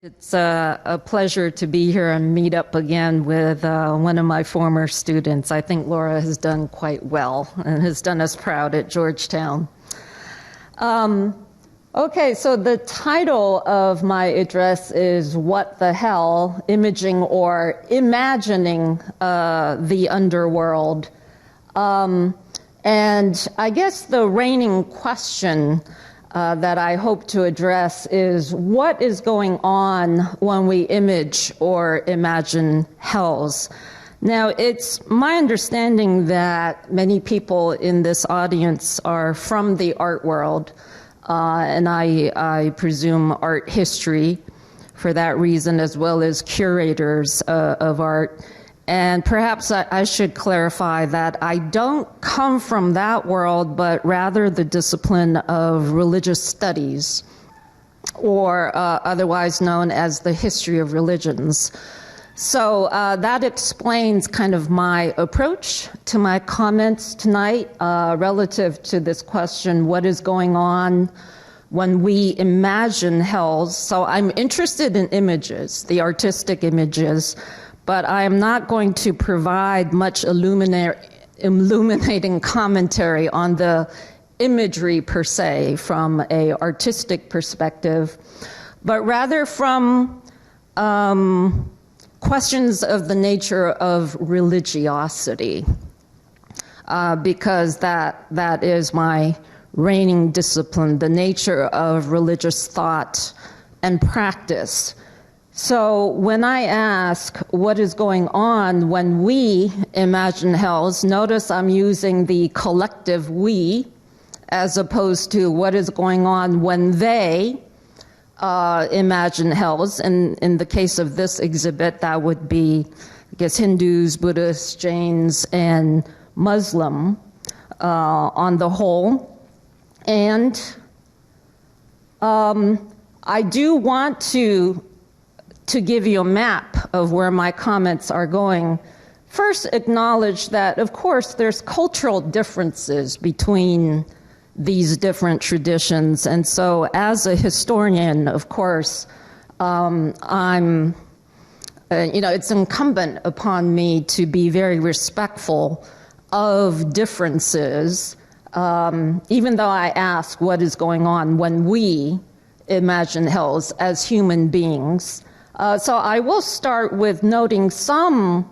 It's a pleasure to be here and meet up again with one of my former students. I think Laura has done quite well and has done us proud at Georgetown. Okay, so the title of my address is What the Hell? Imaging or Imagining the Underworld. And I guess the reigning question that I hope to address is what is going on when we image or imagine hells. Now, it's my understanding that many people in this audience are from the art world, and I presume art history for that reason, as well as curators of art. And perhaps I should clarify that I don't come from that world, but rather the discipline of religious studies, or otherwise known as the history of religions. So that explains kind of my approach to my comments tonight relative to this question, what is going on when we imagine hells? So I'm interested in images, the artistic images, but I am not going to provide much illuminating commentary on the imagery per se from an artistic perspective, but rather from questions of the nature of religiosity, because that is my reigning discipline, the nature of religious thought and practice. So when I ask what is going on when we imagine hells, notice I'm using the collective we as opposed to what is going on when they imagine hells. And in the case of this exhibit, that would be, I guess, Hindus, Buddhists, Jains, and Muslim on the whole. And I do want to give you a map of where my comments are going. First, acknowledge that, of course, there's cultural differences between these different traditions. And so as a historian, of course, it's incumbent upon me to be very respectful of differences, even though I ask what is going on when we imagine hells as human beings. So I will start with noting some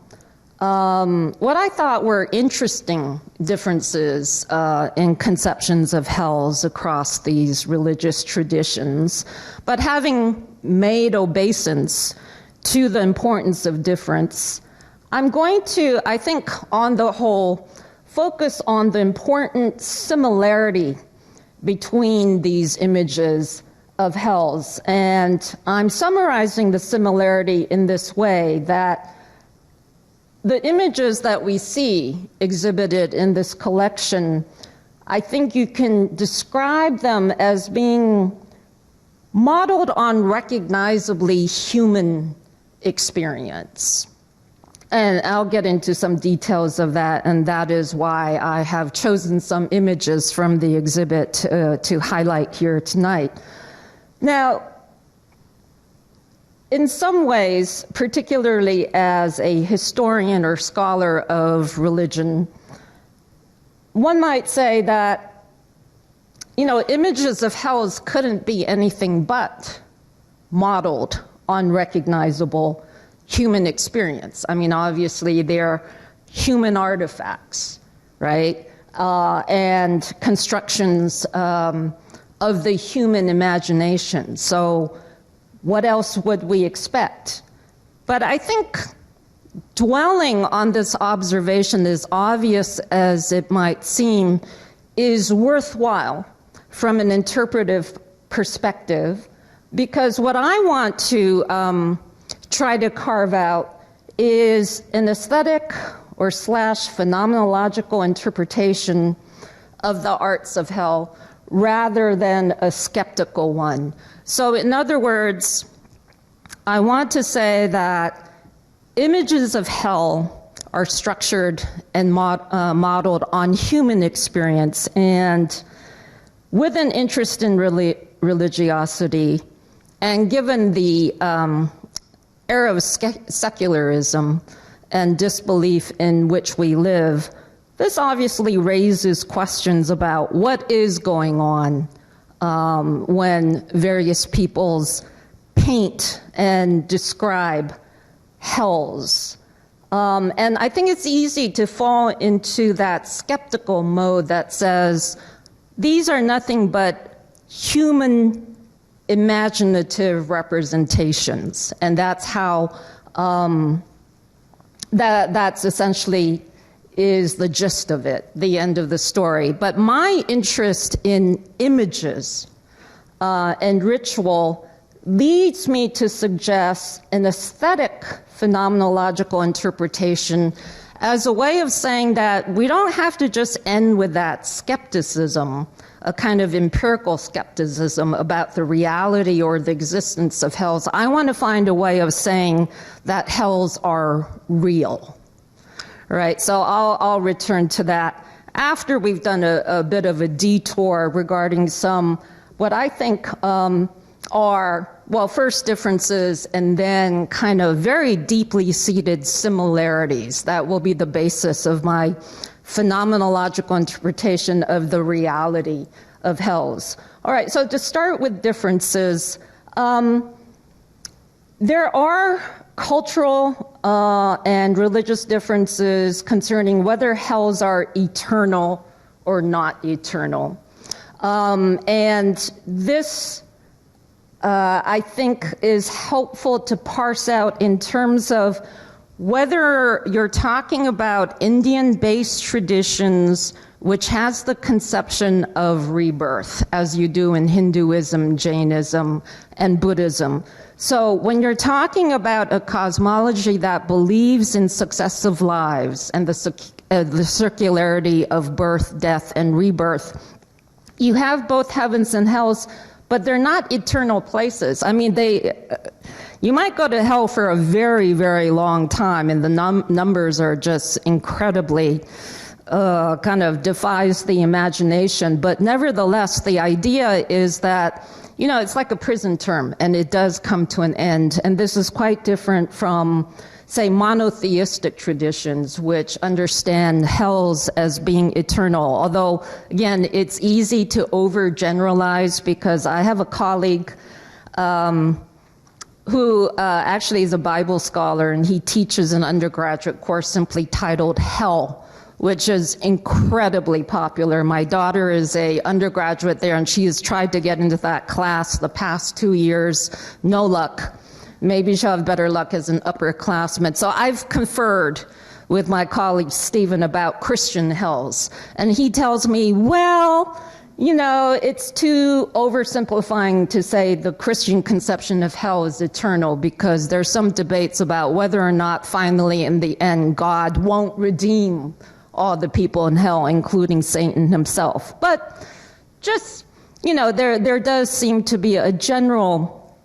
what I thought were interesting differences in conceptions of hells across these religious traditions. But having made obeisance to the importance of difference, I'm going to, I think, on the whole, focus on the important similarity between these images of hells. And I'm summarizing the similarity in this way, that the images that we see exhibited in this collection, I think you can describe them as being modeled on recognizably human experience. And I'll get into some details of that, and that is why I have chosen some images from the exhibit to highlight here tonight. Now, in some ways, particularly as a historian or scholar of religion, one might say that, images of hells couldn't be anything but modeled on recognizable human experience. I mean, obviously, they're human artifacts, right? And constructions of the human imagination. So what else would we expect? But I think dwelling on this observation, as obvious as it might seem, is worthwhile from an interpretive perspective, because what I want to try to carve out is an aesthetic or / phenomenological interpretation of the arts of hell, rather than a skeptical one. So in other words, I want to say that images of hell are structured and modeled on human experience, and with an interest in religiosity, And given the era of secularism and disbelief in which we live, this obviously raises questions about what is going on when various peoples paint and describe hells. And I think it's easy to fall into that skeptical mode that says, these are nothing but human imaginative representations. And that's how, that's essentially is the gist of it, the end of the story. But my interest in images and ritual leads me to suggest an aesthetic phenomenological interpretation as a way of saying that we don't have to just end with that skepticism, a kind of empirical skepticism about the reality or the existence of hells. I want to find a way of saying that hells are real. Right, so I'll return to that after we've done a bit of a detour regarding some, what I think are, well, first differences and then kind of very deeply seated similarities. That will be the basis of my phenomenological interpretation of the reality of hells. All right, so to start with differences, there are cultural and religious differences concerning whether hells are eternal or not eternal. And this, I think, is helpful to parse out in terms of whether you're talking about Indian-based traditions which has the conception of rebirth, as you do in Hinduism, Jainism, and Buddhism. So when you're talking about a cosmology that believes in successive lives and the circularity of birth, death, and rebirth, you have both heavens and hells, but they're not eternal places. I mean, you might go to hell for a very, very long time, and the numbers are just incredibly kind of defies the imagination. But nevertheless, the idea is that, you know, it's like a prison term, and it does come to an end. And this is quite different from, say, monotheistic traditions, which understand hells as being eternal. Although, again, it's easy to overgeneralize, because I have a colleague who actually is a Bible scholar, and he teaches an undergraduate course simply titled Hell, which is incredibly popular. My daughter is a undergraduate there, and she has tried to get into that class the past 2 years. No luck. Maybe she'll have better luck as an upperclassman. So I've conferred with my colleague Stephen about Christian hells, and he tells me, well, you know, it's too oversimplifying to say the Christian conception of hell is eternal, because there's some debates about whether or not finally in the end God won't redeem all the people in hell, including Satan himself. But just, you know, there does seem to be a general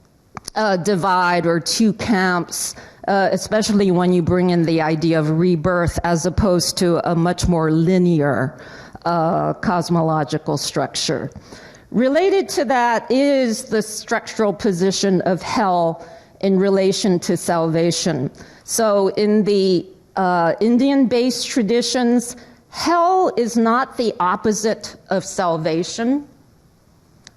divide or two camps, especially when you bring in the idea of rebirth as opposed to a much more linear cosmological structure. Related to that is the structural position of hell in relation to salvation. So in the Indian-based traditions, hell is not the opposite of salvation,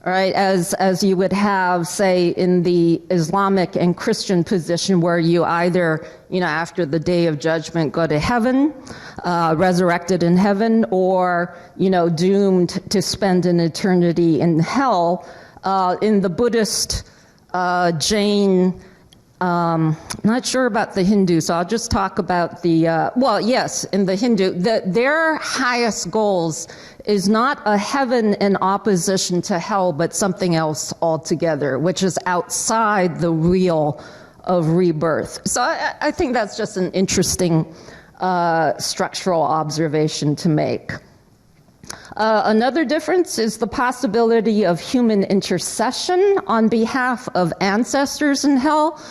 right? As you would have, say, in the Islamic and Christian position, where you either, you know, after the day of judgment go to heaven, resurrected in heaven, or, you know, doomed to spend an eternity in hell. In the Buddhist, Jain, not sure about the Hindu, so I'll just talk about the, well, yes, in the Hindu, their highest goals is not a heaven in opposition to hell, but something else altogether, which is outside the real of rebirth. So I think that's just an interesting structural observation to make. Another difference is the possibility of human intercession on behalf of ancestors in hell.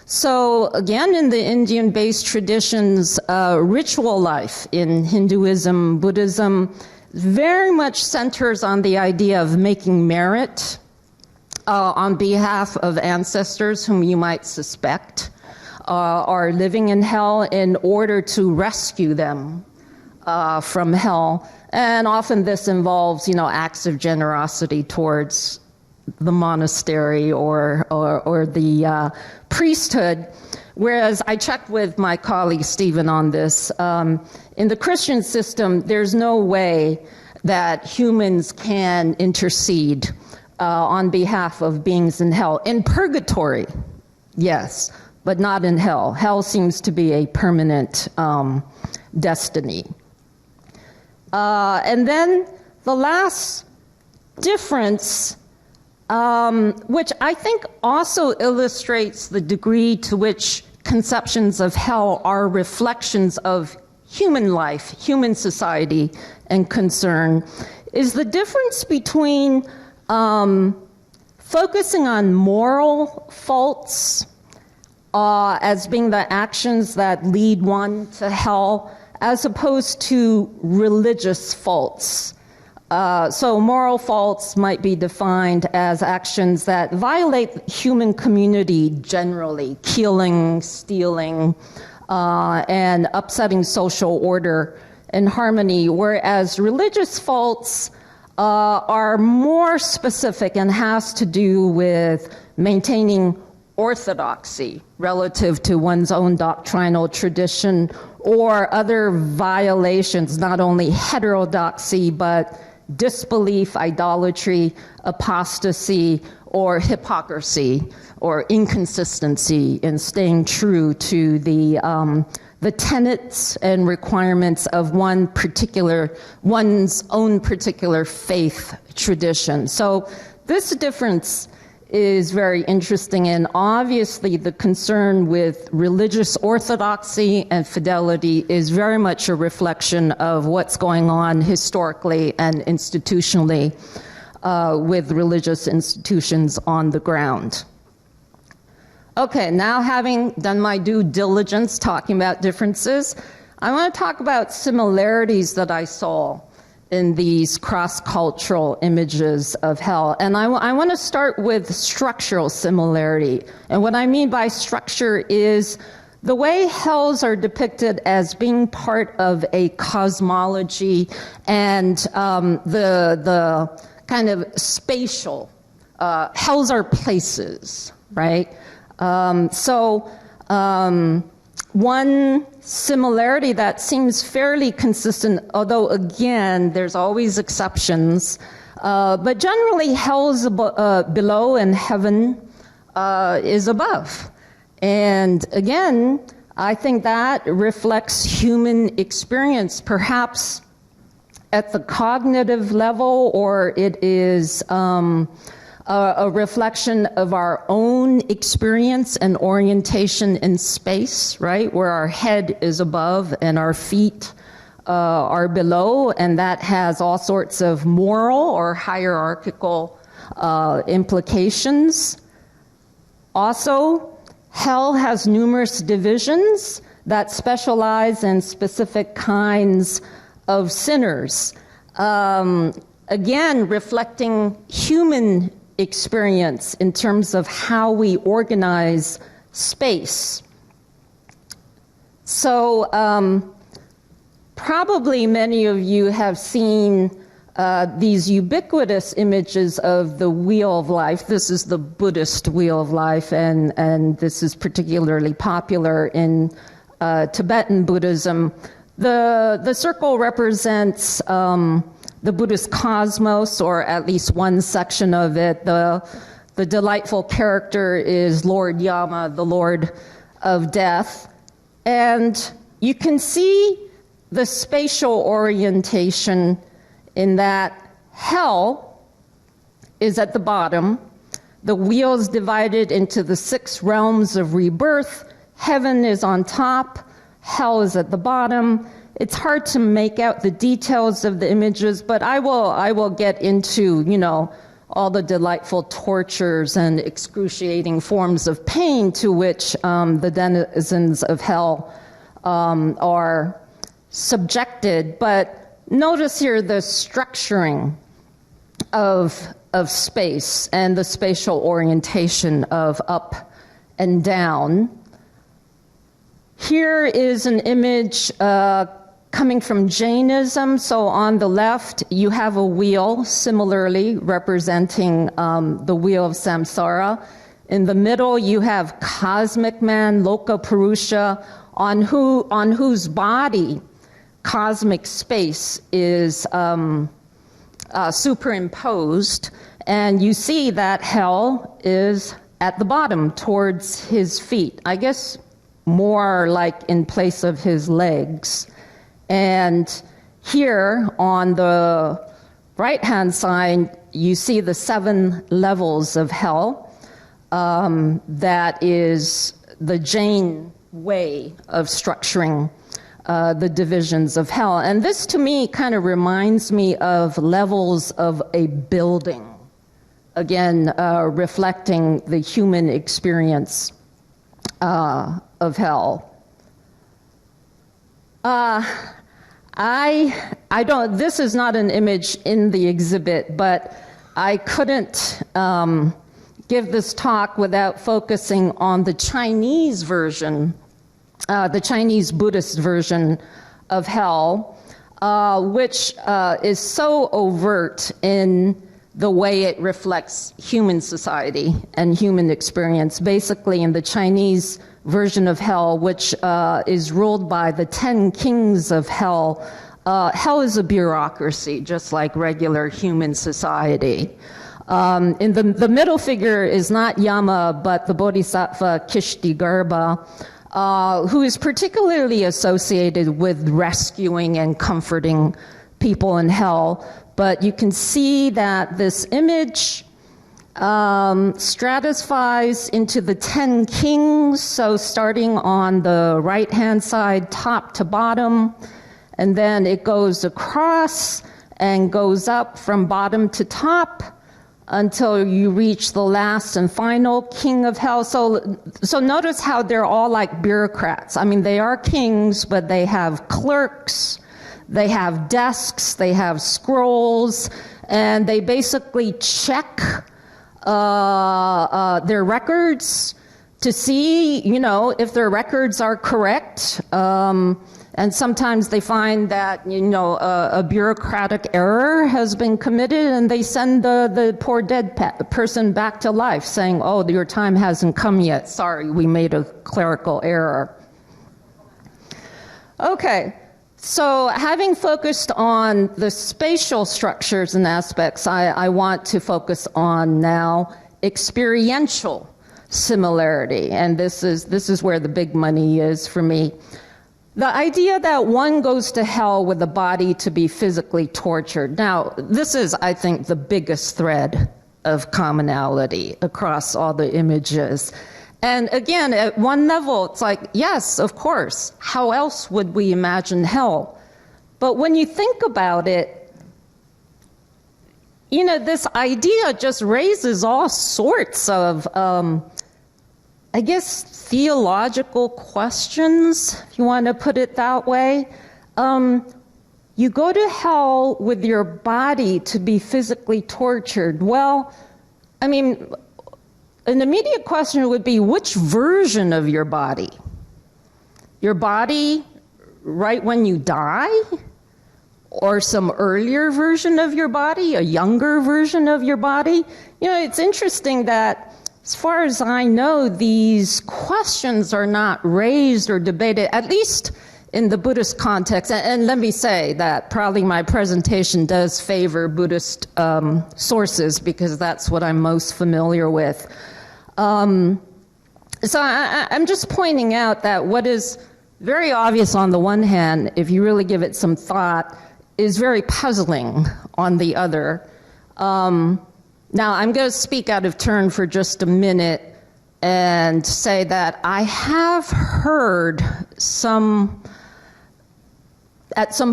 So again, in the Indian-based traditions, ritual life in Hinduism, Buddhism, very much centers on the idea of making merit, on behalf of ancestors whom you might suspect are living in hell in order to rescue them from hell. And often this involves, acts of generosity towards the monastery or the priesthood. Whereas I checked with my colleague Stephen on this. In the Christian system, there's no way that humans can intercede on behalf of beings in hell. In purgatory, yes, but not in hell. Hell seems to be a permanent destiny. And then the last difference, which I think also illustrates the degree to which conceptions of hell are reflections of human life, human society, and concern, is the difference between focusing on moral faults as being the actions that lead one to hell, as opposed to religious faults. So moral faults might be defined as actions that violate human community generally, killing, stealing, and upsetting social order and harmony, whereas religious faults are more specific and has to do with maintaining orthodoxy relative to one's own doctrinal tradition or other violations, not only heterodoxy, but disbelief, idolatry, apostasy, or hypocrisy, or inconsistency in staying true to the tenets and requirements of one's own particular faith tradition. So this difference is very interesting, and obviously the concern with religious orthodoxy and fidelity is very much a reflection of what's going on historically and institutionally with religious institutions on the ground. Okay, now having done my due diligence talking about differences, I want to talk about similarities that I saw in these cross-cultural images of hell. And I want to start with structural similarity. And what I mean by structure is the way hells are depicted as being part of a cosmology and the kind of spatial. Hells are places, right? One similarity that seems fairly consistent, although again, there's always exceptions, but generally hell is below and heaven is above. And again, I think that reflects human experience, perhaps at the cognitive level, or it is a reflection of our own experience and orientation in space, right? Where our head is above and our feet are below, and that has all sorts of moral or hierarchical implications. Also, hell has numerous divisions that specialize in specific kinds of sinners. Again, reflecting human experience in terms of how we organize space. So probably many of you have seen these ubiquitous images of the wheel of life. This is the Buddhist wheel of life, and this is particularly popular in Tibetan Buddhism. The circle represents the Buddhist cosmos, or at least one section of it. The delightful character is Lord Yama, the Lord of Death. And you can see the spatial orientation in that hell is at the bottom. The wheel is divided into the 6 realms of rebirth. Heaven is on top. Hell is at the bottom. It's hard to make out the details of the images, but I will get into, all the delightful tortures and excruciating forms of pain to which the denizens of hell are subjected. But notice here the structuring of of space and the spatial orientation of up and down. Here is an image coming from Jainism. So on the left, you have a wheel, similarly representing the wheel of samsara. In the middle, you have cosmic man, Loka Purusha, on whose body cosmic space is superimposed. And you see that hell is at the bottom towards his feet. I guess more like in place of his legs. And here on the right-hand side, you see the 7 levels of hell. That is the Jain way of structuring the divisions of hell. And this to me kind of reminds me of levels of a building. Again, reflecting the human experience of hell. I don't, this is not an image in the exhibit, but I couldn't give this talk without focusing on the Chinese version, the Chinese Buddhist version of hell, which is so overt in the way it reflects human society and human experience. Basically, in the Chinese version of hell, which is ruled by the 10 kings of hell, hell is a bureaucracy, just like regular human society. In the middle figure is not Yama, but the Bodhisattva Kishtagarbha, who is particularly associated with rescuing and comforting people in hell. But you can see that this image stratifies into the 10 kings, so starting on the right-hand side, top to bottom, and then it goes across and goes up from bottom to top until you reach the last and final king of hell. So notice how they're all like bureaucrats. I mean, they are kings, but they have clerks, they have desks, they have scrolls, and they basically check their records to see, if their records are correct. And sometimes they find that, a bureaucratic error has been committed, and they send the poor dead person back to life, saying, oh, your time hasn't come yet. Sorry, we made a clerical error. Okay. So having focused on the spatial structures and aspects, I want to focus on now experiential similarity. And this is where the big money is for me. The idea that one goes to hell with a body to be physically tortured. Now, this is, I think, the biggest thread of commonality across all the images. And again, at one level, it's like, yes, of course, how else would we imagine hell? But when you think about it, this idea just raises all sorts of, I guess, theological questions, if you want to put it that way. You go to hell with your body to be physically tortured. Well, I mean, an immediate question would be, which version of your body? Your body right when you die? Or some earlier version of your body, a younger version of your body? It's interesting that, as far as I know, these questions are not raised or debated, at least in the Buddhist context. And let me say that probably my presentation does favor Buddhist sources, because that's what I'm most familiar with. So I'm just pointing out that what is very obvious on the one hand, if you really give it some thought, is very puzzling on the other. Now, I'm going to speak out of turn for just a minute and say that I have heard at some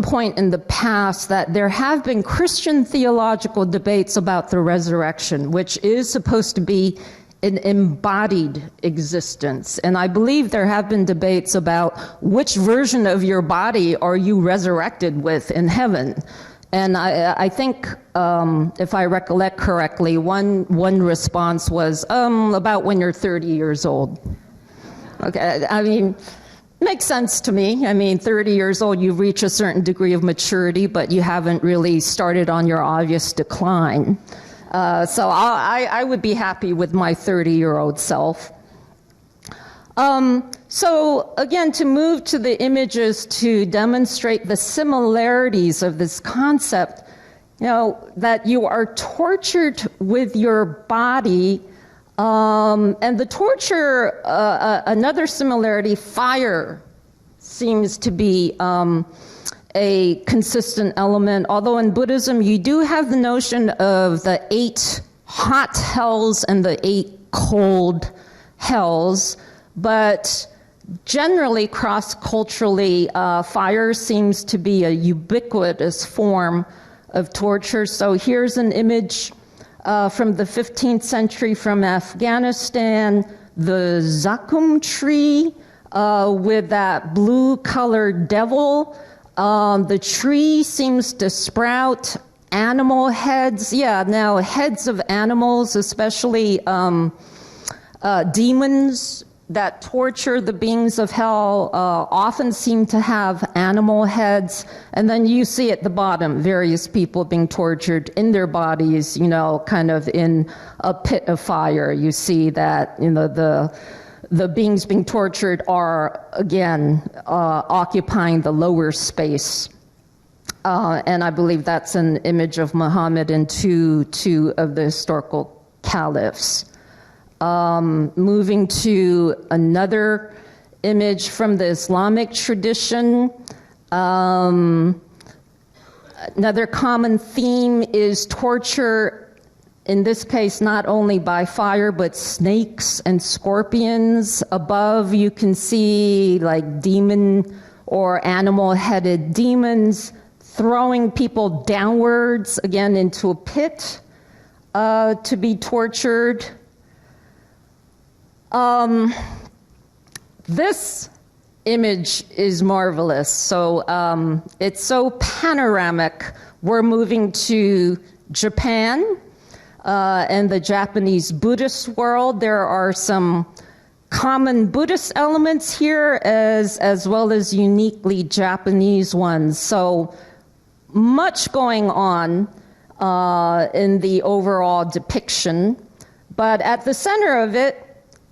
point in the past that there have been Christian theological debates about the resurrection, which is supposed to be an embodied existence. And I believe there have been debates about which version of your body are you resurrected with in heaven. And I think, if I recollect correctly, one response was, about when you're 30 years old. Okay, I mean, makes sense to me. I mean, 30 years old, you reach a certain degree of maturity, but you haven't really started on your obvious decline. So I would be happy with my 30-year-old self. So again, to move to the images to demonstrate the similarities of this concept, that you are tortured with your body, and the torture, another similarity, fire seems to be a consistent element, although in Buddhism you do have the notion of the 8 hot hells and the 8 cold hells, but generally, cross-culturally, fire seems to be a ubiquitous form of torture. So here's an image from the 15th century from Afghanistan, the zakum tree with that blue-colored devil. The tree seems to sprout animal heads. Yeah, now heads of animals, especially demons that torture the beings of hell, often seem to have animal heads. And then you see at the bottom various people being tortured in their bodies, kind of in a pit of fire. You see that, the beings being tortured are, again, occupying the lower space. And I believe that's an image of Muhammad and two of the historical caliphs. Moving to another image from the Islamic tradition. Another common theme is torture, in this case not only by fire, but snakes and scorpions. Above you can see like demon or animal-headed demons throwing people downwards, again into a pit to be tortured. This image is marvelous. So it's so panoramic. We're moving to Japan and the Japanese Buddhist world. There are some common Buddhist elements here as well as uniquely Japanese ones. So much going on in the overall depiction. But at the center of it,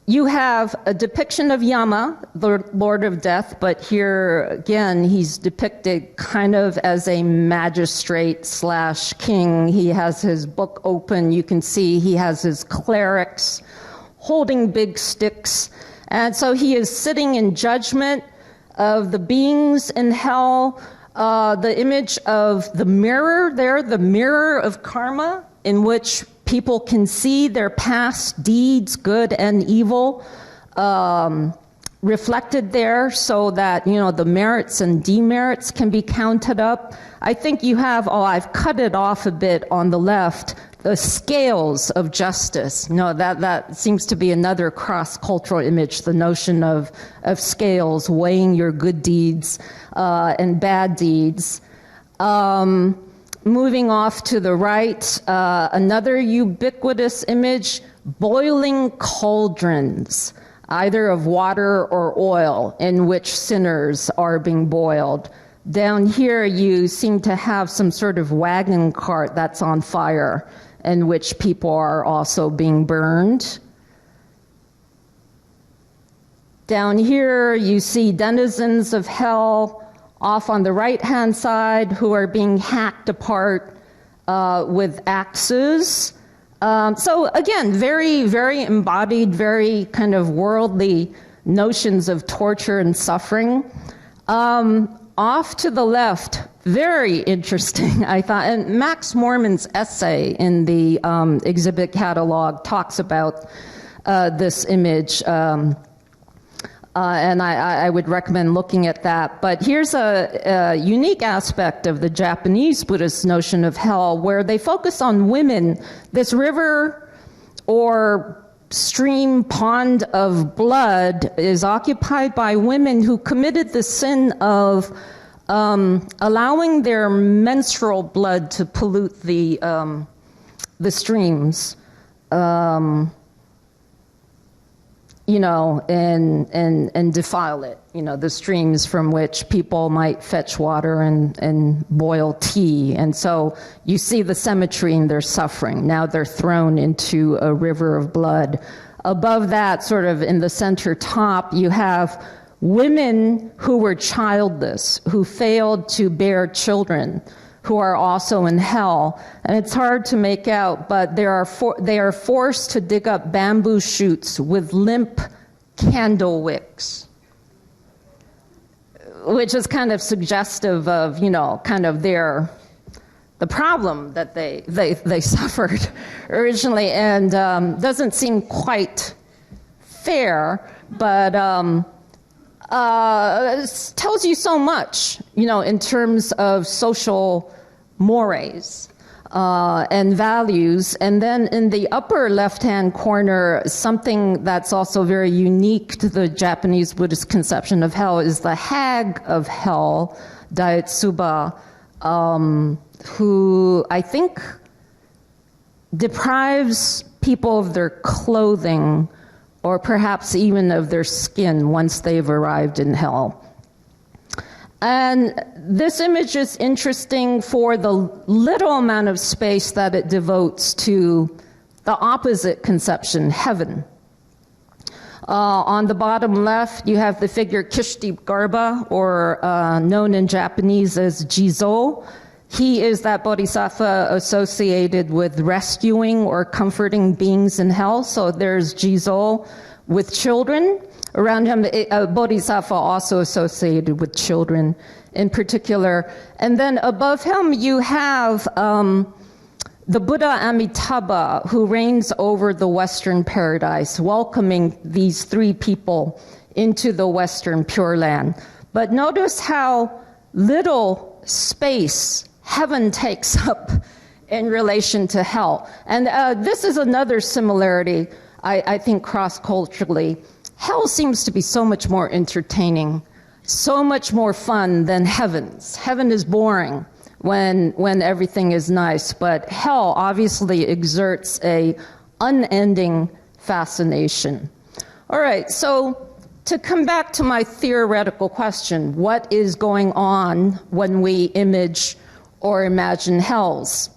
you have a depiction of Yama, the Lord of Death, but here again, he's depicted kind of as a magistrate/king. He has his book open. You can see he has his clerics holding big sticks. And so he is sitting in judgment of the beings in hell. The image of the mirror there, the mirror of karma, in which people can see their past deeds, good and evil, reflected there so that, the merits and demerits can be counted up. I think you have, I've cut it off a bit on the left, the scales of justice. That seems to be another cross-cultural image, the notion of scales, weighing your good deeds and bad deeds. Moving off to the right, another ubiquitous image, boiling cauldrons, either of water or oil, in which sinners are being boiled. Down here, you seem to have some sort of wagon cart that's on fire, in which people are also being burned. Down here, you see denizens of hell off on the right-hand side who are being hacked apart with axes. So again, very, very embodied, very kind of worldly notions of torture and suffering. Off to the left, very interesting, I thought, and Max Morman's essay in the exhibit catalog talks about this image. And I would recommend looking at that. But here's a unique aspect of the Japanese Buddhist notion of hell, where they focus on women. This river or stream, pond of blood is occupied by women who committed the sin of allowing their menstrual blood to pollute the streams, and defile it, the streams from which people might fetch water and boil tea. And so you see the symmetry in their suffering. Now they're thrown into a river of blood. Above that, sort of in the center top, you have women who were childless, who failed to bear children, who are also in hell. And it's hard to make out, but they are forced to dig up bamboo shoots with limp candle wicks, which is kind of suggestive of, kind of the problem that they suffered originally, and doesn't seem quite fair, but tells you so much, in terms of social mores and values. And then in the upper left-hand corner, something that's also very unique to the Japanese Buddhist conception of hell is the hag of hell, Daitsuba, who I think deprives people of their clothing or perhaps even of their skin once they've arrived in hell. And this image is interesting for the little amount of space that it devotes to the opposite conception, heaven. On the bottom left, you have the figure Kishti Garba, or known in Japanese as Jizo. He is that bodhisattva associated with rescuing or comforting beings in hell. So there's Jizo with children. Around him, a bodhisattva also associated with children in particular. And then above him, you have the Buddha Amitabha, who reigns over the Western paradise, welcoming these three people into the Western Pure Land. But notice how little space heaven takes up in relation to hell. And this is another similarity, I think, cross-culturally. Hell seems to be so much more entertaining, so much more fun than heavens. Heaven is boring when everything is nice, but hell obviously exerts a unending fascination. All right, so to come back to my theoretical question, what is going on when we image or imagine hells?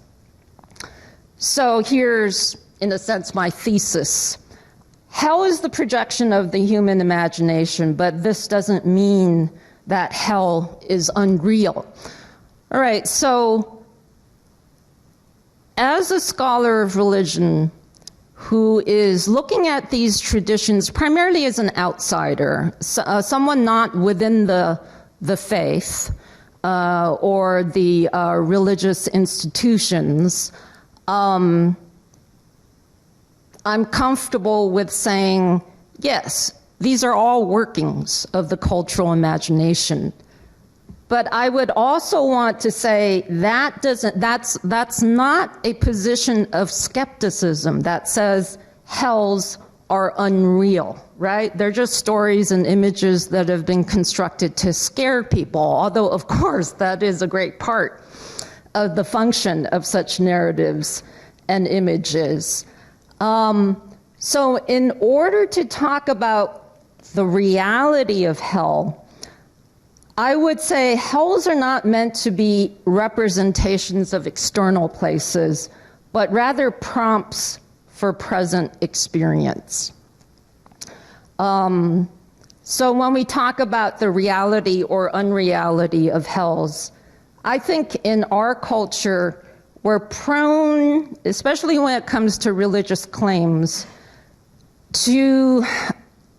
So here's, in a sense, my thesis. Hell is the projection of the human imagination, but this doesn't mean that hell is unreal. All right, so as a scholar of religion who is looking at these traditions primarily as an outsider, someone not within the faith or the religious institutions, I'm comfortable with saying, yes, these are all workings of the cultural imagination. But I would also want to say that's not a position of skepticism that says hells are unreal, right? They're just stories and images that have been constructed to scare people, although, of course, that is a great part of the function of such narratives and images. So in order to talk about the reality of hell, I would say hells are not meant to be representations of external places, but rather prompts for present experience. So when we talk about the reality or unreality of hells, I think in our culture, we're prone, especially when it comes to religious claims, to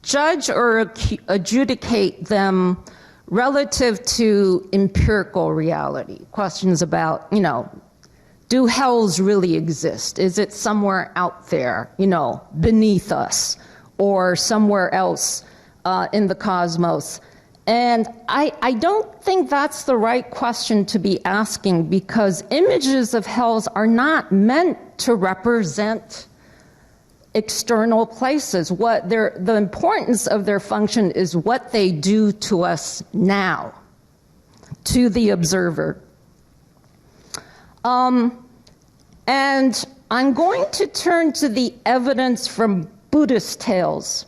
judge or adjudicate them relative to empirical reality. Questions about, do hells really exist? Is it somewhere out there, beneath us or somewhere else in the cosmos? And I don't think that's the right question to be asking, because images of hells are not meant to represent external places. The importance of their function is what they do to us now. to the observer. And I'm going to turn to the evidence from Buddhist tales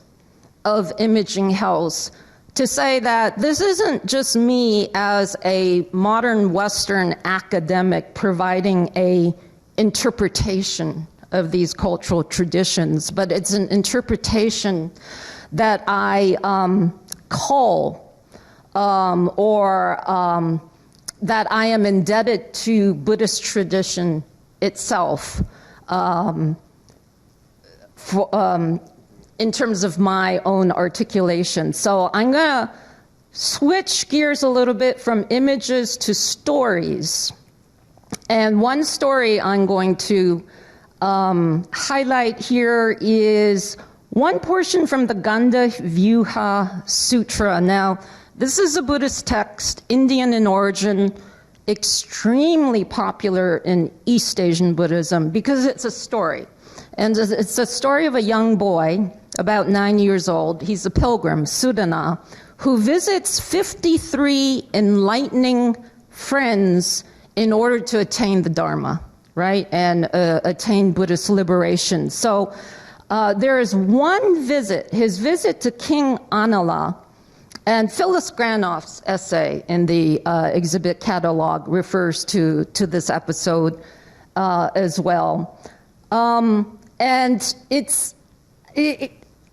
of imaging hells to say that this isn't just me as a modern Western academic providing a interpretation of these cultural traditions, but it's an interpretation that I call that I am indebted to Buddhist tradition itself in terms of my own articulation. So I'm going to switch gears a little bit from images to stories. And one story I'm going to highlight here is one portion from the Ganda Vuja Sutra. Now, this is a Buddhist text, Indian in origin, extremely popular in East Asian Buddhism because it's a story. And it's a story of a young boy, about 9 years old. He's a pilgrim, Sudana, who visits 53 enlightening friends in order to attain the Dharma, right? And attain Buddhist liberation. So there is one visit, his visit to King Anala, and Phyllis Granoff's essay in the exhibit catalog refers to this episode as well. And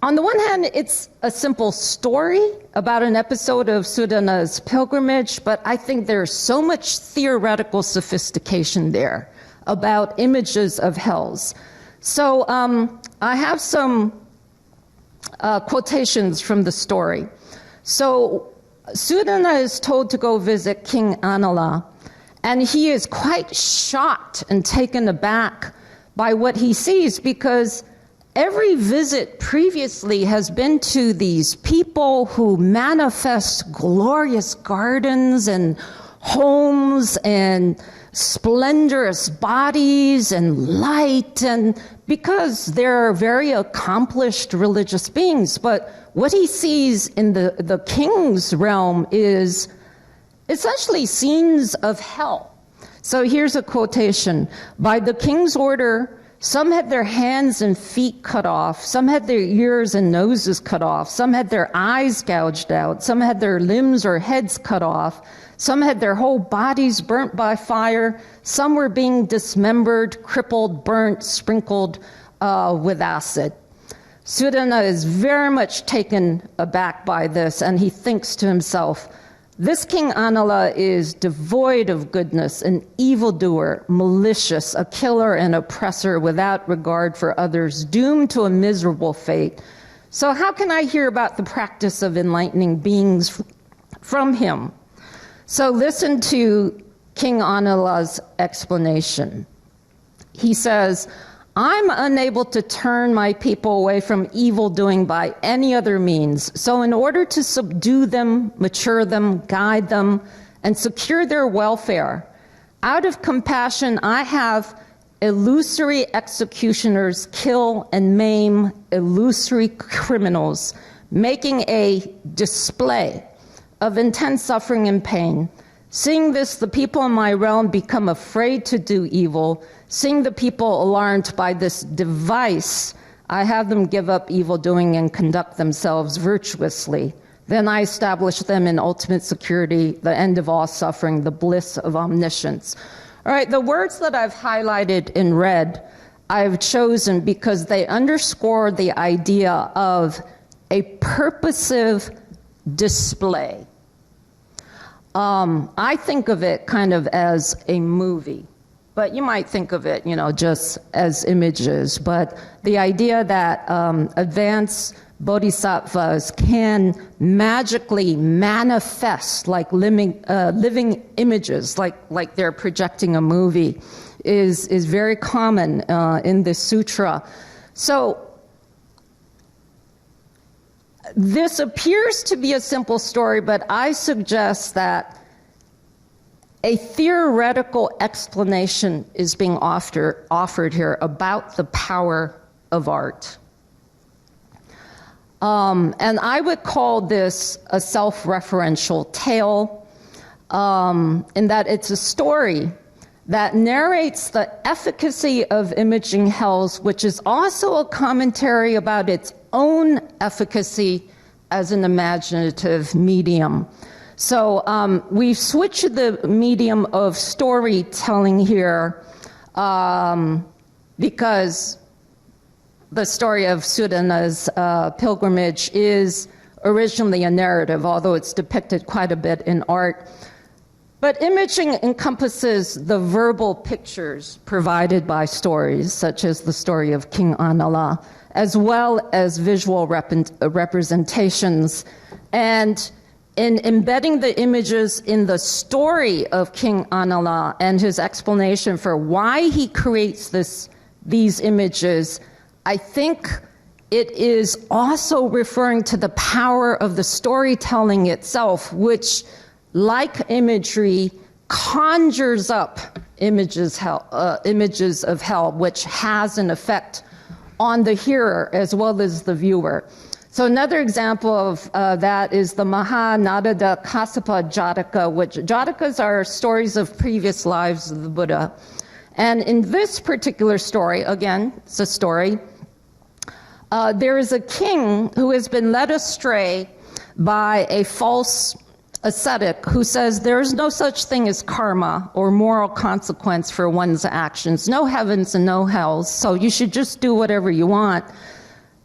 on the one hand, it's a simple story about an episode of Sudana's pilgrimage, but I think there's so much theoretical sophistication there about images of hells. So I have some quotations from the story. So Sudana is told to go visit King Anala, and he is quite shocked and taken aback by what he sees, because every visit previously has been to these people who manifest glorious gardens and homes and splendorous bodies and light, and because they're very accomplished religious beings. But what he sees in the king's realm is essentially scenes of hell. So here's a quotation. By the king's order, some had their hands and feet cut off, some had their ears and noses cut off, some had their eyes gouged out, some had their limbs or heads cut off, some had their whole bodies burnt by fire, some were being dismembered, crippled, burnt, sprinkled with acid. Sudana is very much taken aback by this, and he thinks to himself, this King Anala is devoid of goodness, an evildoer, malicious, a killer and oppressor without regard for others, doomed to a miserable fate. So how can I hear about the practice of enlightening beings from him? So listen to King Anala's explanation. He says, I'm unable to turn my people away from evil doing by any other means. So in order to subdue them, mature them, guide them, and secure their welfare, out of compassion, I have illusory executioners kill and maim illusory criminals, making a display of intense suffering and pain. Seeing this, the people in my realm become afraid to do evil. Seeing the people alarmed by this device, I have them give up evil doing and conduct themselves virtuously. Then I establish them in ultimate security, the end of all suffering, the bliss of omniscience. All right, the words that I've highlighted in red, I've chosen because they underscore the idea of a purposive display. I think of it kind of as a movie, but you might think of it, just as images. But the idea that advanced bodhisattvas can magically manifest like living images, like they're projecting a movie, is very common in this sutra. So this appears to be a simple story, but I suggest that a theoretical explanation is being offered here about the power of art. And I would call this a self-referential tale. in that it's a story that narrates the efficacy of imaging hells, which is also a commentary about its own efficacy as an imaginative medium. So we've switched the medium of storytelling here because the story of Sudana's pilgrimage is originally a narrative, although it's depicted quite a bit in art. But imaging encompasses the verbal pictures provided by stories, such as the story of King Anala, as well as visual representations. And in embedding the images in the story of King Anala and his explanation for why he creates these images, I think it is also referring to the power of the storytelling itself, which, like imagery, conjures up images of hell, which has an effect on the hearer as well as the viewer. So another example of that is the Maha Narada Kassapa Jataka, which Jatakas are stories of previous lives of the Buddha. And in this particular story, again, it's a story, there is a king who has been led astray by a false ascetic who says there is no such thing as karma or moral consequence for one's actions, no heavens and no hells, so you should just do whatever you want.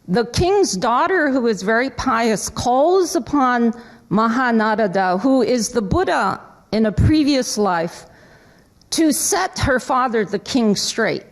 The king's daughter, who is very pious, calls upon Maha Narada, who is the Buddha in a previous life, to set her father, the king, straight.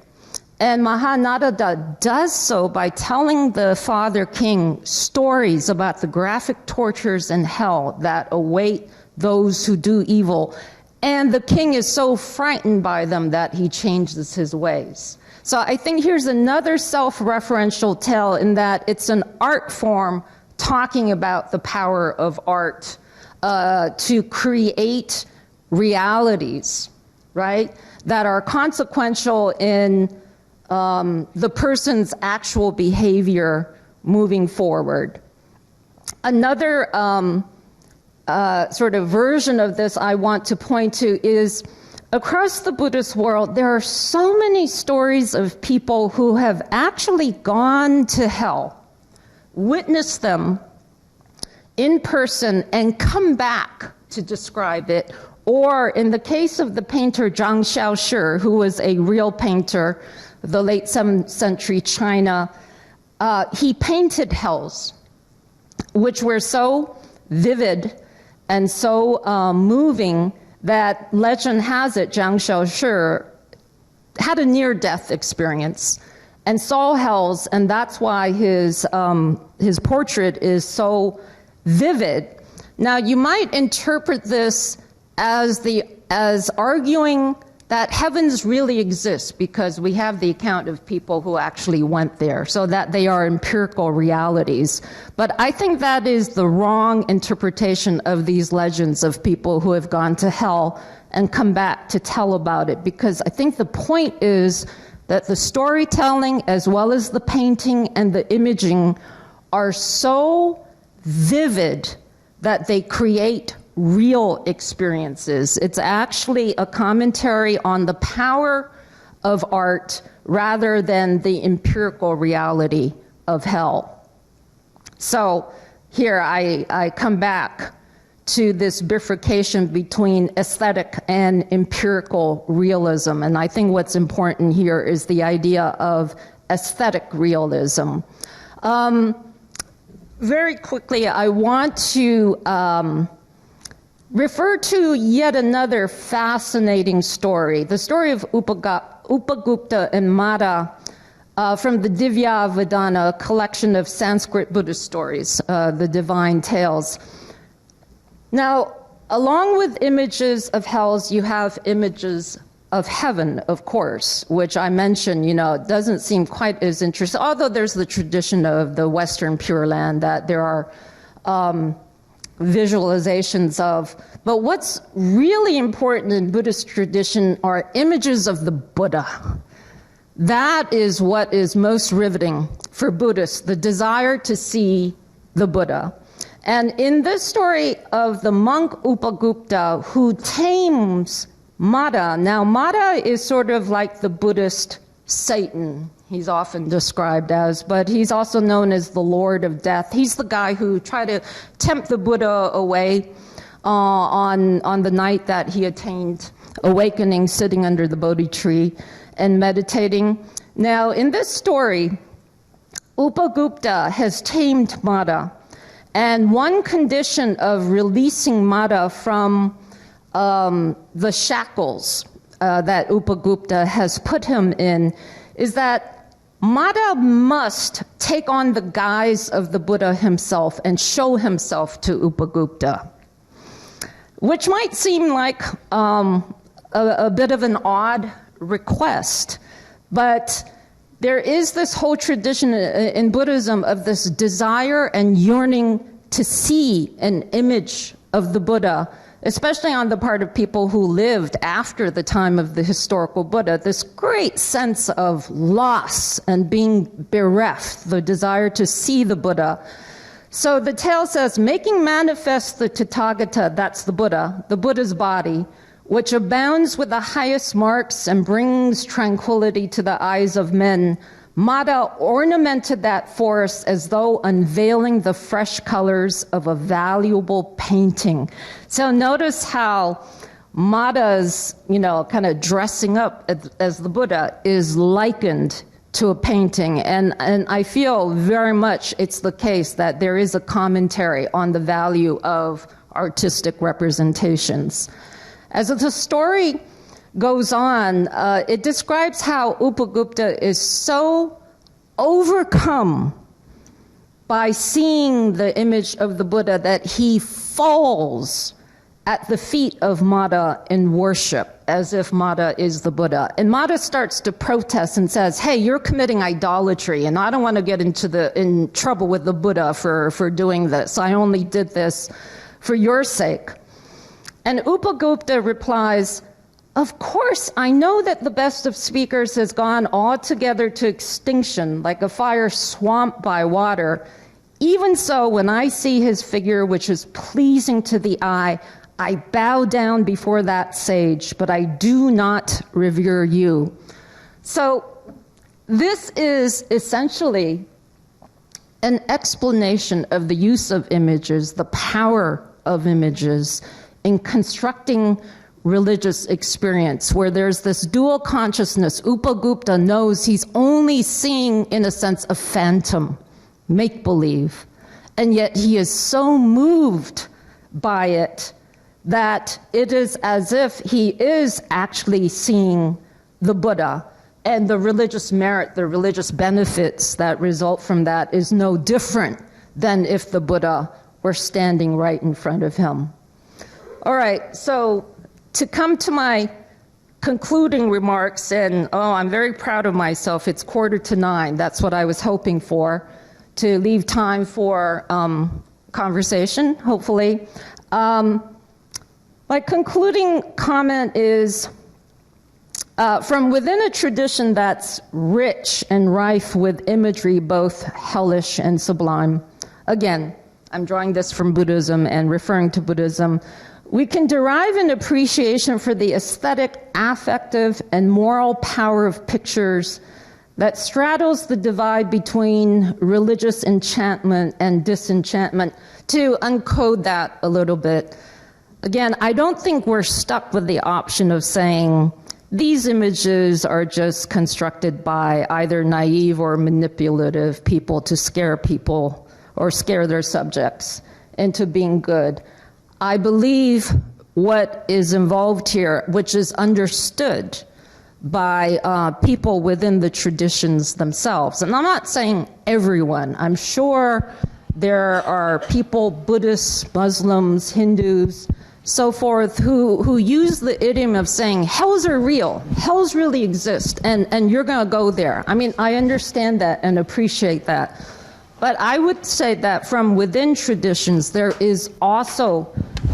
And Maha Narada does so by telling the father king stories about the graphic tortures in hell that await those who do evil. And the king is so frightened by them that he changes his ways. So I think here's another self-referential tale in that it's an art form talking about the power of art to create realities, right, that are consequential in the person's actual behavior moving forward. Another sort of version of this I want to point to is across the Buddhist world, there are so many stories of people who have actually gone to hell, witnessed them in person, and come back to describe it. Or in the case of the painter Jiang Xiao, who was a real painter, the late 7th century China, he painted hells, which were so vivid and so moving that legend has it Jiang Xiao had a near-death experience and saw hells, and that's why his portrait is so vivid. Now, you might interpret this as arguing that heavens really exist because we have the account of people who actually went there, so that they are empirical realities. But I think that is the wrong interpretation of these legends of people who have gone to hell and come back to tell about it, because I think the point is that the storytelling as well as the painting and the imaging are so vivid that they create real experiences. It's actually a commentary on the power of art rather than the empirical reality of hell. So here I come back to this bifurcation between aesthetic and empirical realism. And I think what's important here is the idea of aesthetic realism. Very quickly, I want to refer to yet another fascinating story, the story of Upagupta and Mara from the Divya Vedana, a collection of Sanskrit Buddhist stories, the divine tales. Now, along with images of hells, you have images of heaven, of course, which I mentioned, doesn't seem quite as interesting, although there's the tradition of the Western Pure Land that there are visualizations of. But what's really important in Buddhist tradition are images of the Buddha. That is what is most riveting for Buddhists, the desire to see the Buddha. And in this story of the monk Upagupta who tames Mada, now Mada is sort of like the Buddhist Satan, he's often described as, but he's also known as the Lord of Death. He's the guy who tried to tempt the Buddha away on the night that he attained awakening, sitting under the Bodhi tree and meditating. Now, in this story, Upagupta has tamed Mada, and one condition of releasing Mada from the shackles that Upagupta has put him in is that Mada must take on the guise of the Buddha himself and show himself to Upagupta, which might seem like a bit of an odd request, but there is this whole tradition in Buddhism of this desire and yearning to see an image of the Buddha, especially on the part of people who lived after the time of the historical Buddha, this great sense of loss and being bereft, the desire to see the Buddha. So the tale says, making manifest the Tathagata, that's the Buddha's body, which abounds with the highest marks and brings tranquility to the eyes of men, Mada ornamented that forest as though unveiling the fresh colors of a valuable painting. So notice how Mada's, kind of dressing up as the Buddha is likened to a painting. And I feel very much it's the case that there is a commentary on the value of artistic representations. As the story goes on, it describes how Upagupta is so overcome by seeing the image of the Buddha that he falls at the feet of Mada in worship, as if Mada is the Buddha. And Mada starts to protest and says, hey, you're committing idolatry, and I don't want to get in trouble with the Buddha for doing this. I only did this for your sake. And Upagupta replies, of course, I know that the best of speakers has gone altogether to extinction, like a fire swamped by water. Even so, when I see his figure, which is pleasing to the eye, I bow down before that sage, but I do not revere you. So this is essentially an explanation of the use of images, the power of images, in constructing religious experience, where there's this dual consciousness. Upagupta knows he's only seeing, in a sense, a phantom, make-believe, and yet he is so moved by it that it is as if he is actually seeing the Buddha, and the religious merit, the religious benefits that result from that is no different than if the Buddha were standing right in front of him. All right, so to come to my concluding remarks, and I'm very proud of myself. It's 8:45. That's what I was hoping for, to leave time for conversation, hopefully. My concluding comment is, from within a tradition that's rich and rife with imagery, both hellish and sublime. Again, I'm drawing this from Buddhism and referring to Buddhism. We can derive an appreciation for the aesthetic, affective, and moral power of pictures that straddles the divide between religious enchantment and disenchantment. To uncode that a little bit, again, I don't think we're stuck with the option of saying these images are just constructed by either naive or manipulative people to scare people or scare their subjects into being good. I believe what is involved here, which is understood by people within the traditions themselves. And I'm not saying everyone. I'm sure there are people, Buddhists, Muslims, Hindus, so forth, who use the idiom of saying, hells are real, hells really exist, and you're going to go there. I mean, I understand that and appreciate that. But I would say that from within traditions, there is also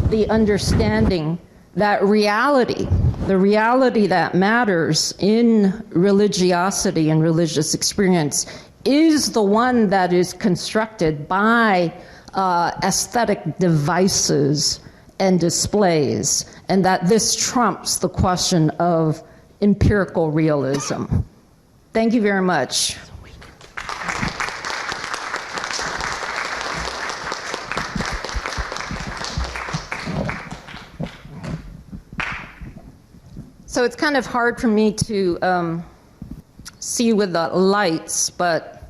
the understanding that reality, the reality that matters in religiosity and religious experience, is the one that is constructed by aesthetic devices and displays, and that this trumps the question of empirical realism. Thank you very much. So it's kind of hard for me to see with the lights, but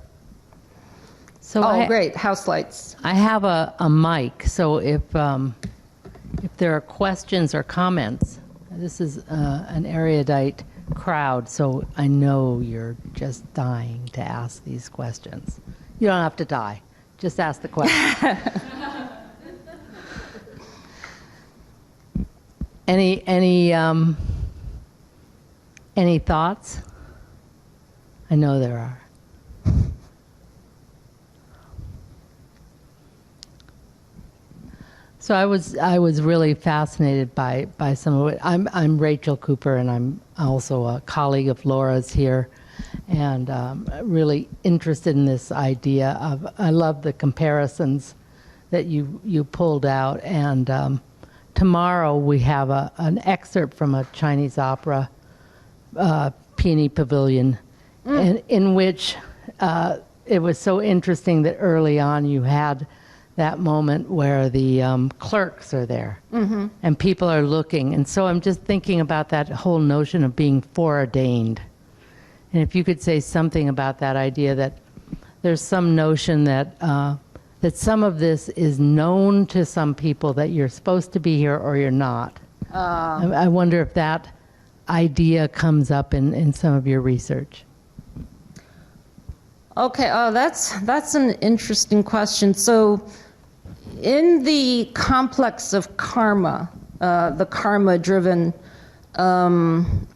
great, house lights. I have a mic, so if there are questions or comments, this is an erudite crowd, so I know you're just dying to ask these questions. You don't have to die. Just ask the question. Any thoughts? I know there are. So I was really fascinated by some of it. I'm Rachel Cooper, and I'm also a colleague of Laura's here, and really interested in this idea of. I love the comparisons that you pulled out, and tomorrow we have an excerpt from a Chinese opera, Peony Pavilion, in which it was so interesting that early on you had that moment where the clerks are there, and people are looking. And so I'm just thinking about that whole notion of being foreordained. And if you could say something about that idea that there's some notion that that some of this is known to some people, that you're supposed to be here or you're not. I wonder if that idea comes up in some of your research. Okay, that's an interesting question. So in the complex of karma, the karma-driven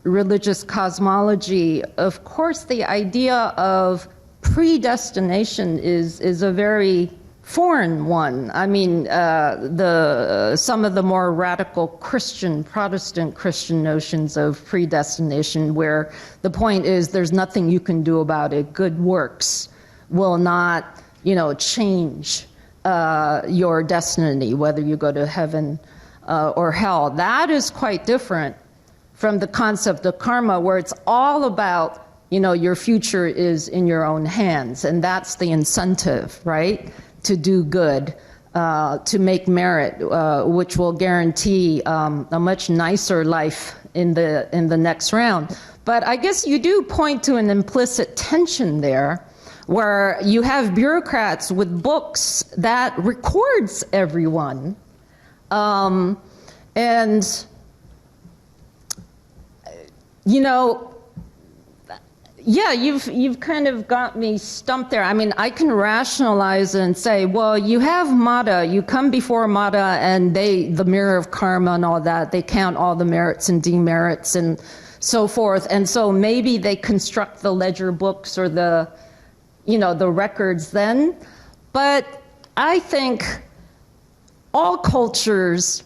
religious cosmology, of course the idea of predestination is a very foreign one. I mean, some of the more radical Protestant Christian notions of predestination, where the point is there's nothing you can do about it. Good works will not, change your destiny, whether you go to heaven or hell. That is quite different from the concept of karma, where it's all about, your future is in your own hands, and that's the incentive, right? To do good, to make merit, which will guarantee a much nicer life in the next round. But I guess you do point to an implicit tension there, where you have bureaucrats with books that records everyone, and yeah, you've kind of got me stumped there. I mean, I can rationalize and say, well, you have Mata, you come before Mata, and the mirror of karma and all that, they count all the merits and demerits and so forth. And so maybe they construct the ledger books or the records then. But I think all cultures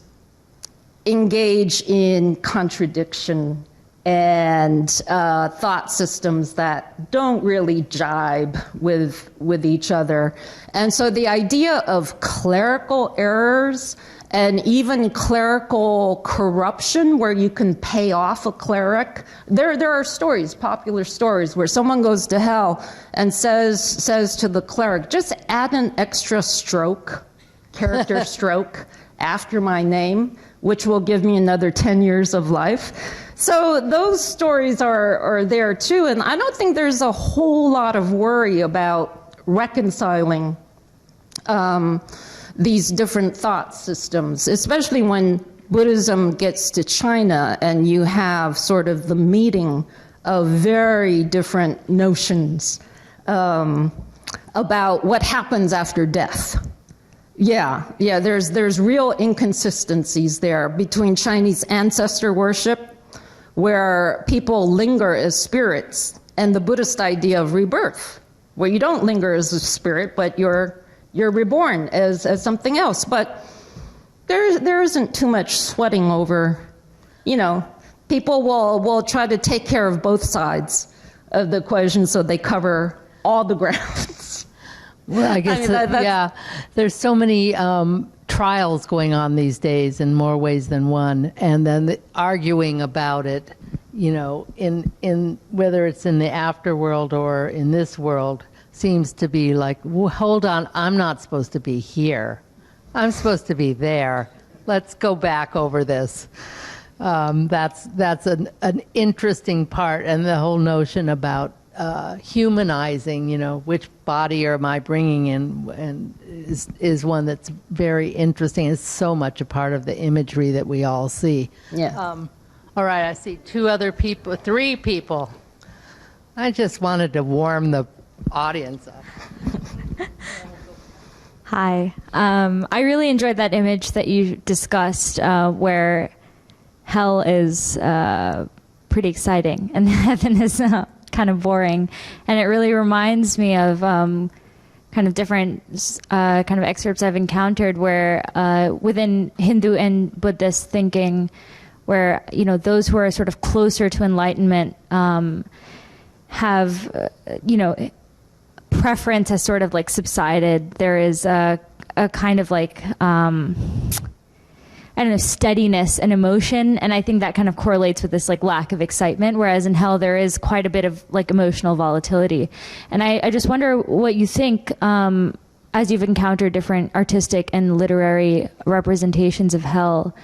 engage in contradiction and thought systems that don't really jibe with each other. And so the idea of clerical errors and even clerical corruption, where you can pay off a cleric. There are stories, popular stories, where someone goes to hell and says to the cleric, just add an extra character stroke after my name, which will give me another 10 years of life. So those stories are there too, and I don't think there's a whole lot of worry about reconciling these different thought systems, especially when Buddhism gets to China and you have sort of the meeting of very different notions about what happens after death. Yeah, there's real inconsistencies there between Chinese ancestor worship, where people linger as spirits, and the Buddhist idea of rebirth, where you don't linger as a spirit, but you're reborn as something else. But there isn't too much sweating over, people will try to take care of both sides of the equation so they cover all the grounds. Well, I guess, yeah, there's so many trials going on these days in more ways than one, and then the arguing about it, you know, in whether it's in the afterworld or in this world, seems to be like, well, hold on, I'm not supposed to be here. I'm supposed to be there. Let's go back over this. That's an interesting part, and the whole notion about humanizing, you know, which body am I bringing in, and is one that's very interesting. It's so much a part of the imagery that we all see. Yeah. All right, I see three people. I just wanted to warm the audience up. Hi. I really enjoyed that image that you discussed where hell is pretty exciting and heaven is kind of boring. And it really reminds me of kind of different kind of excerpts I've encountered where within Hindu and Buddhist thinking, where, you know, those who are sort of closer to enlightenment have, you know, preference has sort of like subsided. There is a kind of like, I don't know, steadiness and emotion. And I think that kind of correlates with this like lack of excitement. Whereas in hell, there is quite a bit of like emotional volatility. And I just wonder what you think, as you've encountered different artistic and literary representations of hell,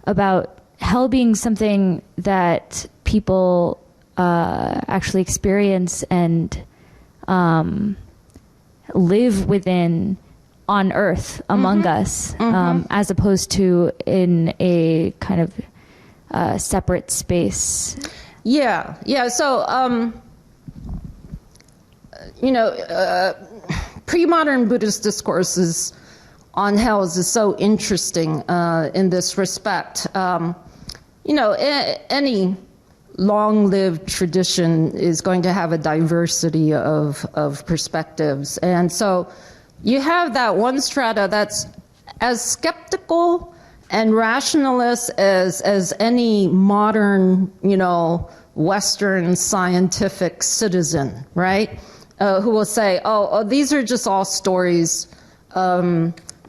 about hell being something that people actually experience and live within on earth among us, as opposed to in a kind of separate space. Yeah. So, you know, pre-modern Buddhist discourses on hell is so interesting in this respect. You know, any long-lived tradition is going to have a diversity of perspectives. And so you have that one strata that's as skeptical and rationalist as any modern, you know, Western scientific citizen, right? Who will say, oh, these are just all stories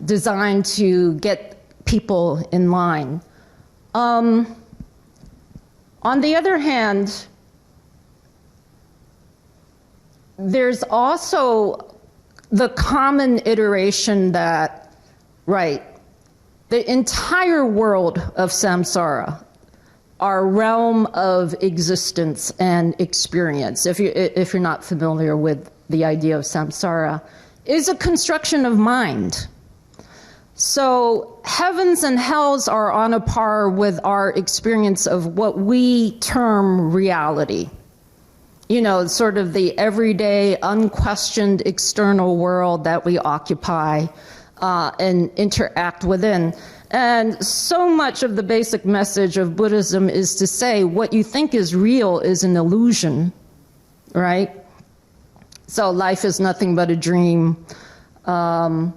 designed to get people in line. On the other hand, there's also the common iteration that, right, the entire world of samsara, our realm of existence and experience, if you're not familiar with the idea of samsara, is a construction of mind. So heavens and hells are on a par with our experience of what we term reality. You know, sort of the everyday, unquestioned external world that we occupy and interact within. And so much of the basic message of Buddhism is to say what you think is real is an illusion, right? So life is nothing but a dream. And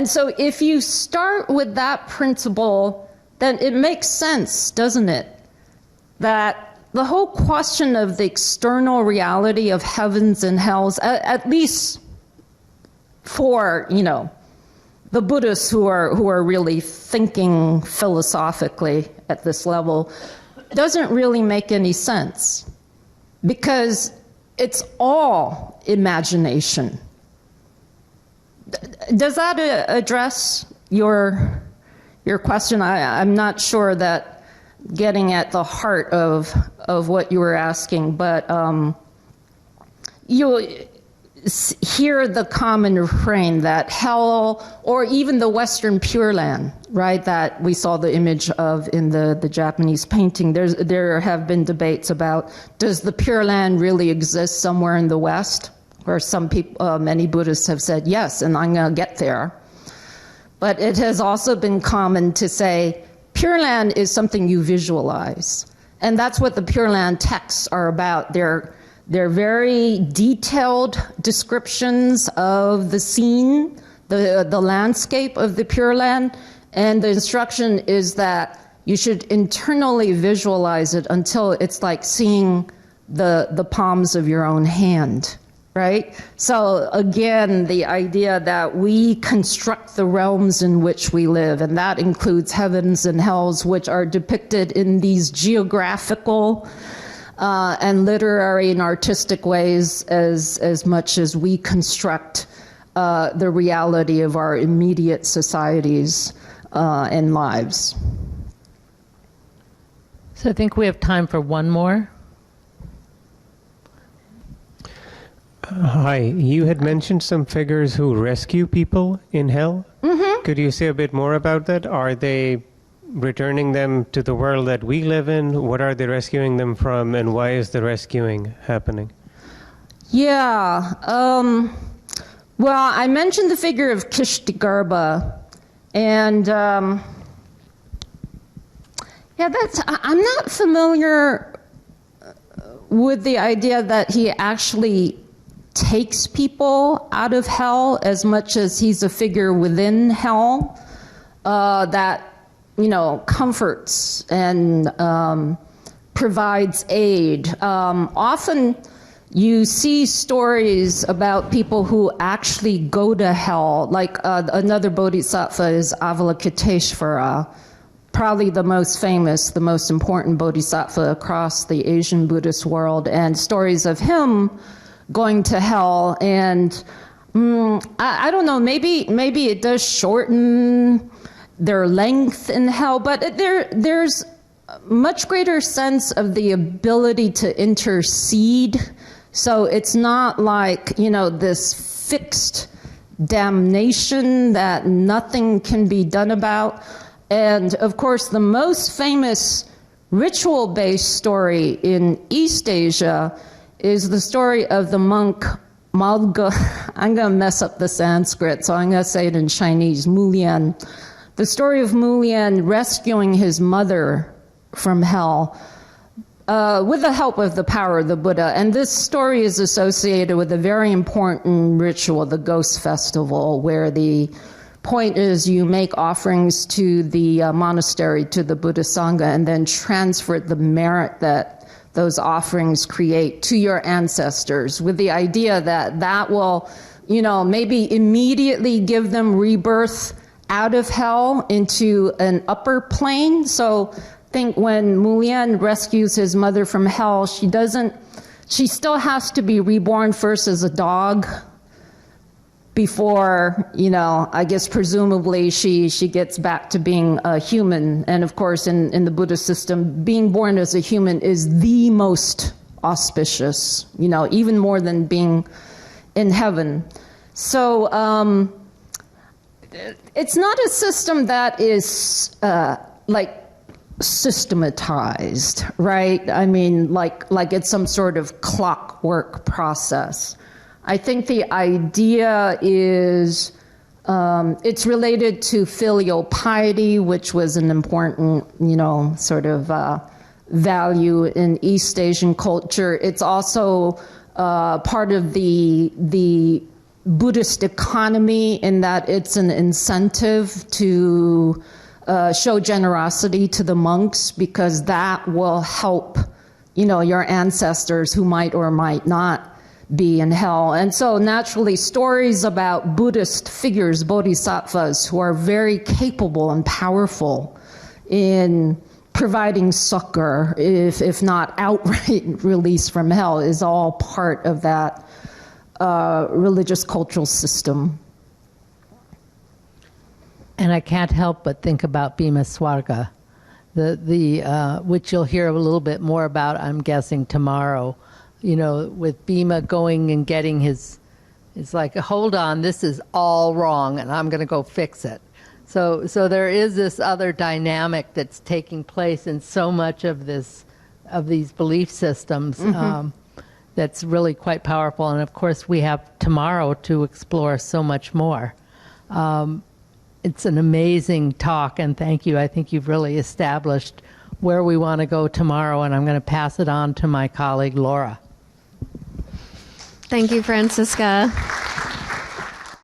so if you start with that principle, then it makes sense, doesn't it? That the whole question of the external reality of heavens and hells, at least for, you know, the Buddhists who are really thinking philosophically at this level, doesn't really make any sense, because it's all imagination. Does that address your question? I'm not sure that getting at the heart of what you were asking, but you'll hear the common refrain that hell, or even the Western Pure Land, right, that we saw the image of in the Japanese painting. There have been debates about, does the Pure Land really exist somewhere in the West? Where some people, many Buddhists have said yes, and I'm going to get there. But it has also been common to say, Pure Land is something you visualize. And that's what the Pure Land texts are about. They're very detailed descriptions of the scene, the landscape of the Pure Land. And the instruction is that you should internally visualize it until it's like seeing the palms of your own hand, right? So again, the idea that we construct the realms in which we live, and that includes heavens and hells, which are depicted in these geographical and literary and artistic ways as much as we construct the reality of our immediate societies and lives. So I think we have time for one more. Hi, you had mentioned some figures who rescue people in hell. Mm-hmm. Could you say a bit more about that? Are they returning them to the world that we live in? What are they rescuing them from, and why is the rescuing happening? Yeah. Well, I mentioned the figure of Kishtagarbha, and I'm not familiar with the idea that he actually takes people out of hell as much as he's a figure within hell that, comforts and provides aid. Often you see stories about people who actually go to hell, like another bodhisattva is Avalokiteshvara, probably the most famous, the most important bodhisattva across the Asian Buddhist world, and stories of him going to hell. And I don't know, maybe it does shorten their length in hell, but there's a much greater sense of the ability to intercede. So it's not like, this fixed damnation that nothing can be done about. And of course, the most famous ritual-based story in East Asia is the story of the monk Malga. I'm going to mess up the Sanskrit, so I'm going to say it in Chinese, Mulian. The story of Mulian rescuing his mother from hell with the help of the power of the Buddha. And this story is associated with a very important ritual, the Ghost Festival, where the point is you make offerings to the monastery, to the Buddha Sangha, and then transfer the merit that those offerings create to your ancestors, with the idea that that will, maybe immediately give them rebirth out of hell into an upper plane. So think when Mulian rescues his mother from hell, she still has to be reborn first as a dog before, I guess presumably she gets back to being a human. And of course, in the Buddhist system, being born as a human is the most auspicious, even more than being in heaven. So it's not a system that is systematized, right? I mean, like it's some sort of clockwork process. I think the idea is it's related to filial piety, which was an important, sort of value in East Asian culture. It's also part of the Buddhist economy in that it's an incentive to show generosity to the monks, because that will help, your ancestors who might or might not be in hell. And so naturally, stories about Buddhist figures, bodhisattvas, who are very capable and powerful in providing succor, if not outright release from hell, is all part of that religious cultural system. And I can't help but think about Bhima Swarga, which you'll hear a little bit more about, I'm guessing, tomorrow. With Bhima going and getting it's like, hold on, this is all wrong, and I'm going to go fix it. So there is this other dynamic that's taking place in so much of these belief systems that's really quite powerful. And of course, we have tomorrow to explore so much more. It's an amazing talk, and thank you. I think you've really established where we want to go tomorrow, and I'm going to pass it on to my colleague, Laura. Thank you, Francisca.